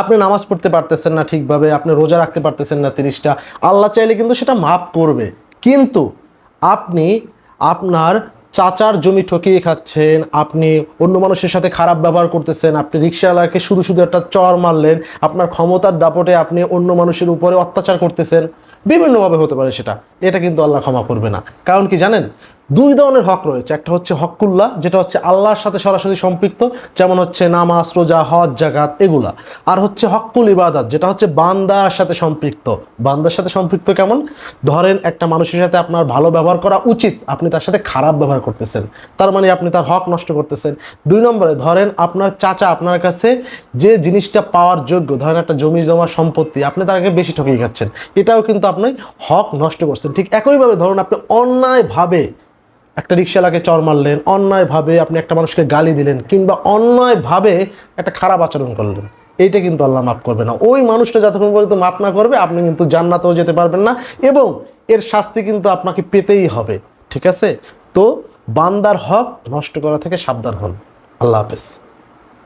আপনি নামাজ পড়তে পারতেছেন না ঠিকভাবে, আপনি রোজা রাখতে পারতেছেন না 30টা, আল্লাহ চাইলে কিন্তু সেটা মাফ করবে। কিন্তু আপনি আপনার চাচার জমি ঠকিয়ে খাচ্ছেন, আপনি অন্য মানুষের সাথে খারাপ ব্যবহার করতেছেন, আপনি রিকশাওয়ালাকে শুধু শুধু একটা চর মারলেন, আপনার ক্ষমতার দাপটে আপনি অন্য মানুষের উপরে অত্যাচার করতেছেন, বিভিন্নভাবে হতে পারে সেটা, এটা কিন্তু আল্লাহ ক্ষমা করবে না। কারণ কি জানেন, দুই ধরনের হক রয়েছে। একটা হচ্ছে হকুল্লাহ, যেটা হচ্ছে আল্লাহর সাথে সরাসরি সম্পৃক্ত, যেমন হচ্ছে নামাজ, রোজা, হজ, জাকাত এগুলা। আর হচ্ছে হকুল ইবাদত, যেটা হচ্ছে বান্দার সাথে সম্পৃক্ত। বান্দার সাথে সম্পৃক্ত কেমন? ধরেন একটা মানুষের সাথে আপনার ভালো ব্যবহার করা উচিত, আপনি তার সাথে খারাপ ব্যবহার করতেছেন, তার মানে আপনি তার হক নষ্ট করতেছেন। দুই নম্বরে, ধরেন আপনার চাচা আপনার কাছে যে জিনিসটা পাওয়ার যোগ্য, ধরেন একটা জমি জমা সম্পত্তি, আপনি তাকে বেশি ঠকিয়ে খাচ্ছেন, এটাও কিন্তু আপনি হক নষ্ট করছেন। ঠিক একইভাবে ধরুন আপনি অন্যায়ভাবে একটা রিকশাওয়ালাকে চর মারলেন, অন্যায়ভাবে আপনি একটা মানুষকে গালি দিলেন, কিংবা অন্যায়ভাবে একটা খারাপ আচরণ করলেন, এইটা কিন্তু আল্লাহ মাফ করবে না। ওই মানুষটা যতক্ষণ পর্যন্ত মাফ না করবে, আপনি কিন্তু জান্নাতেও যেতে পারবেন না, এবং এর শাস্তি কিন্তু আপনাকে পেতেই হবে। ঠিক আছে? তো বান্দার হক নষ্ট করা থেকে সাবধান হন। আল্লাহ হাফেজ।